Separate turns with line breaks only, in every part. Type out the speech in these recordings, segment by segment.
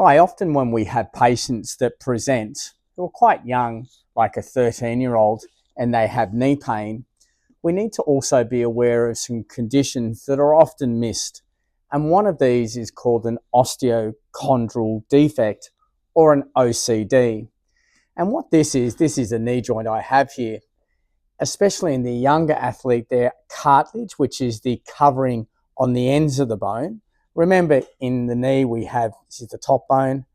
Hi, often when we have patients that present who are quite young, like a 13-year-old, and they have knee pain, we need to also be aware of some conditions that are often missed. And one of these is called an osteochondral defect or an OCD. And what this is a knee joint I have here. Especially in the younger athlete, their cartilage, which is the covering on the ends of the bone. Remember, in the knee, we have, this is the top bone,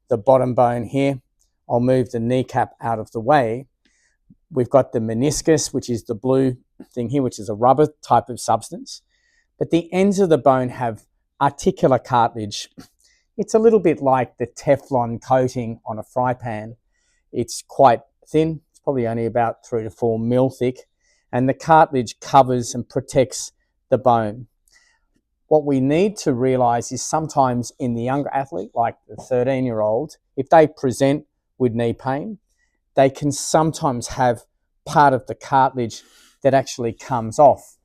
the bottom bone here. I'll move the kneecap out of the way. We've got the meniscus, which is the blue thing here, which is a rubber type of substance. But the ends of the bone have articular cartilage. It's a little bit like the Teflon coating on a fry pan. It's quite thin. It's probably only about 3 to 4 mil thick. And the cartilage covers and protects the bone. What we need to realize is sometimes in the younger athlete, like the 13-year-old, if they present with knee pain, they can sometimes have part of the cartilage that actually comes off.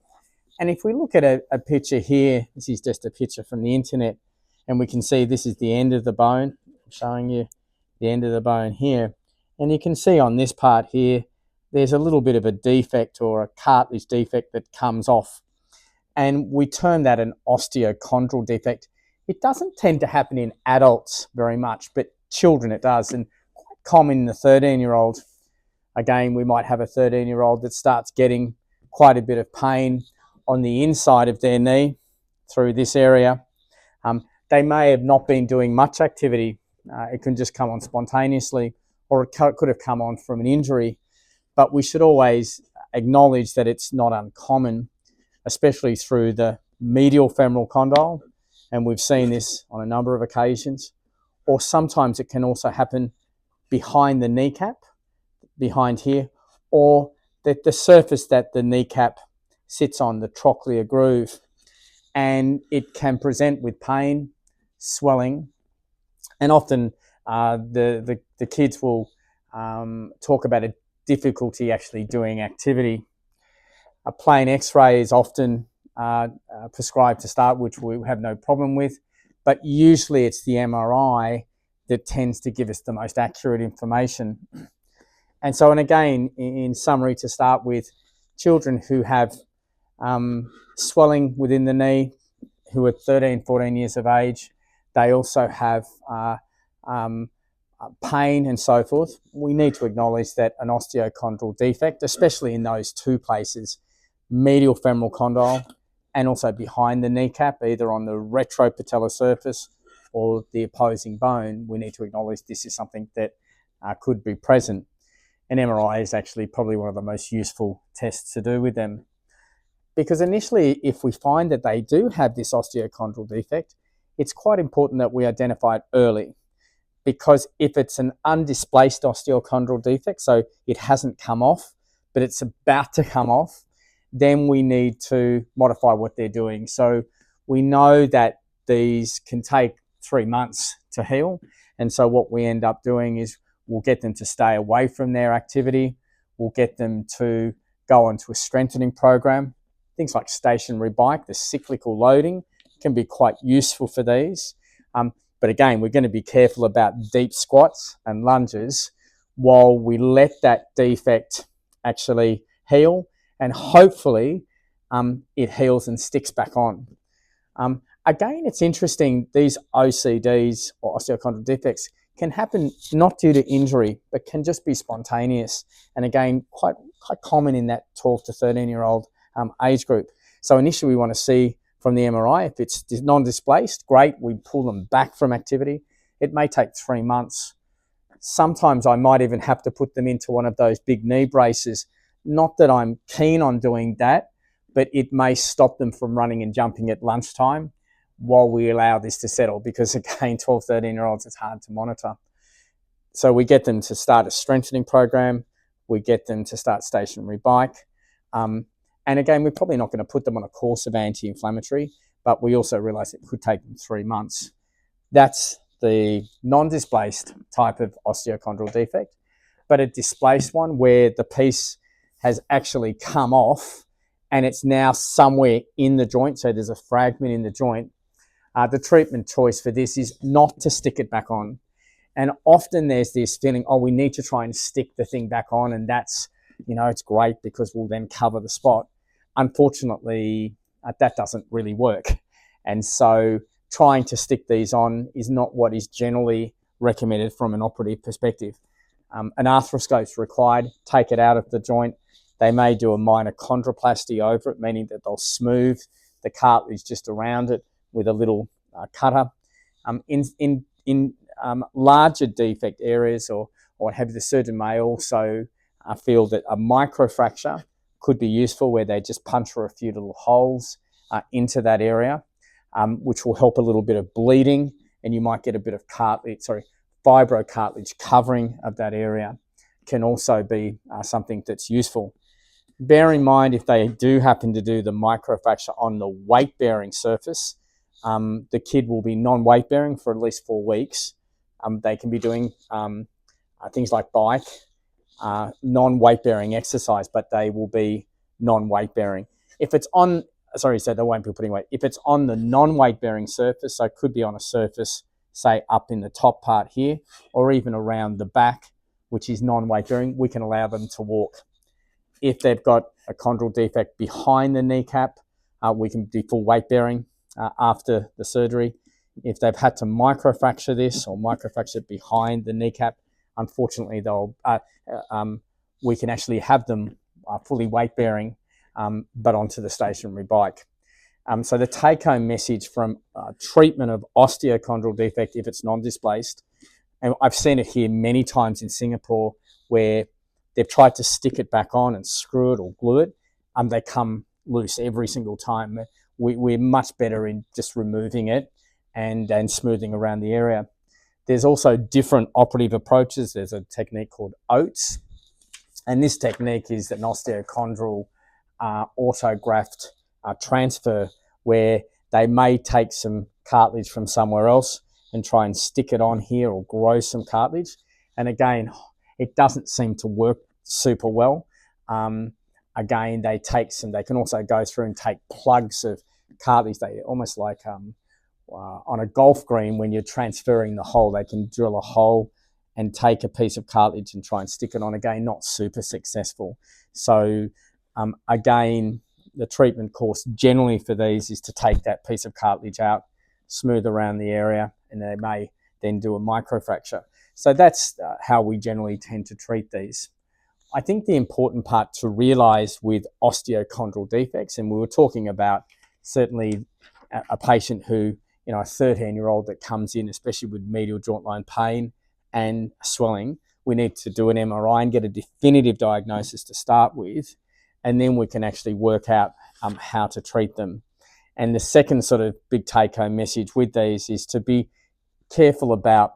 And if we look at a picture here, this is just a picture from the internet, and we can see this is the end of the bone. I'm showing you the end of the bone here. And you can see on this part here, there's a little bit of a defect or a cartilage defect that comes off. And we term that an osteochondral defect. It doesn't tend to happen in adults very much, but children it does, and quite common in the 13-year-old. Again, we might have a 13-year-old that starts getting quite a bit of pain on the inside of their knee through this area. They may have not been doing much activity. It can just come on spontaneously, or it could have come on from an injury. But we should always acknowledge that it's not uncommon, especially through the medial femoral condyle, and we've seen this on a number of occasions. Or sometimes it can also happen behind the kneecap, behind here, or that the surface that the kneecap sits on, the trochlear groove, and it can present with pain, swelling, and often the kids will talk about a difficulty actually doing activity. A plain X-ray is often prescribed to start, which we have no problem with, but usually it's the MRI that tends to give us the most accurate information. And so, and again, in summary, to start with, children who have swelling within the knee, who are 13, 14 years of age, they also have pain and so forth. We need to acknowledge that an osteochondral defect, especially in those two places, medial femoral condyle and also behind the kneecap, either on the retropatellar surface or the opposing bone, we need to acknowledge this is something that could be present. An MRI is actually probably one of the most useful tests to do with them. Because initially, if we find that they do have this osteochondral defect, it's quite important that we identify it early. Because if it's an undisplaced osteochondral defect, so it hasn't come off, but it's about to come off, then we need to modify what they're doing. So we know that these can take 3 months to heal. And so what we end up doing is we'll get them to stay away from their activity. We'll get them to go onto a strengthening program. Things like stationary bike, the cyclical loading can be quite useful for these. But again, we're going to be careful about deep squats and lunges while we let that defect actually heal, and hopefully it heals and sticks back on. Again, it's interesting, these OCDs or osteochondral defects can happen not due to injury, but can just be spontaneous. And again, quite common in that 12 to 13-year-old age group. So initially we want to see from the MRI, if it's non-displaced, great, we pull them back from activity. It may take 3 months. Sometimes I might even have to put them into one of those big knee braces. Not that I'm keen on doing that, but it may stop them from running and jumping at lunchtime while we allow this to settle, because again, 12, 13-year-olds, it's hard to monitor. So we get them to start a strengthening program. We get them to start stationary bike. And again, we're probably not going to put them on a course of anti-inflammatory, but we also realize it could take them 3 months. That's the non-displaced type of osteochondral defect. But a displaced one where the piece has actually come off and it's now somewhere in the joint, so there's a fragment in the joint, The treatment choice for this is not to stick it back on. And often there's this feeling, oh, we need to try and stick the thing back on, and that's, it's great because we'll then cover the spot. Unfortunately, that doesn't really work. And so trying to stick these on is not what is generally recommended from an operative perspective. An arthroscope is required. Take it out of the joint. They may do a minor chondroplasty over it, meaning that they'll smooth the cartilage just around it with a little cutter. In larger defect areas or what have you, the surgeon may also feel that a microfracture could be useful, where they just puncture a few little holes into that area, which will help a little bit of bleeding, and you might get a bit of fibrocartilage covering of that area. Can also be something that's useful. Bear in mind, if they do happen to do the microfracture on the weight-bearing surface, the kid will be non-weight-bearing for at least 4 weeks. They can be doing things like bike, non-weight-bearing exercise, but they will be non-weight-bearing. If it's on, so they won't be putting weight. If it's on the non-weight-bearing surface, so it could be on a surface, say up in the top part here, or even around the back, which is non-weight-bearing, we can allow them to walk. If they've got a chondral defect behind the kneecap, we can do full weight-bearing after the surgery. If they've had to microfracture this or microfracture behind the kneecap, unfortunately, we can actually have them fully weight-bearing, but onto the stationary bike. So the take-home message from treatment of osteochondral defect, if it's non-displaced, and I've seen it here many times in Singapore, where they've tried to stick it back on and screw it or glue it, they come loose every single time. We're much better in just removing it and smoothing around the area. There's also different operative approaches. There's a technique called OATS, and this technique is an osteochondral autograft transfer, where they may take some cartilage from somewhere else and try and stick it on here or grow some cartilage. And again, it doesn't seem to work super well. Again, they can also go through and take plugs of cartilage. They almost like on a golf green, when you're transferring the hole, they can drill a hole and take a piece of cartilage and try and stick it on. Again, not super successful. So again, the treatment course generally for these is to take that piece of cartilage out, smooth around the area, and they may then do a microfracture. So that's how we generally tend to treat these. I think the important part to realize with osteochondral defects, and we were talking about certainly a patient who, a 13-year-old that comes in, especially with medial joint line pain and swelling, we need to do an MRI and get a definitive diagnosis to start with, and then we can actually work out how to treat them. And the second sort of big take-home message with these is to be careful about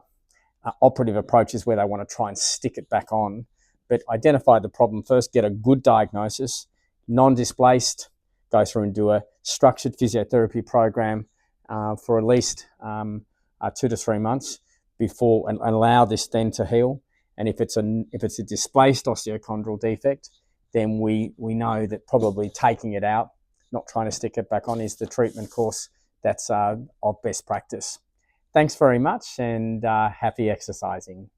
operative approaches where they want to try and stick it back on, but identify the problem first, get a good diagnosis, non-displaced, go through and do a structured physiotherapy program for at least 2 to 3 months before, and allow this then to heal. And if it's a displaced osteochondral defect, then we know that probably taking it out, not trying to stick it back on, is the treatment course that's of best practice. Thanks very much, and happy exercising.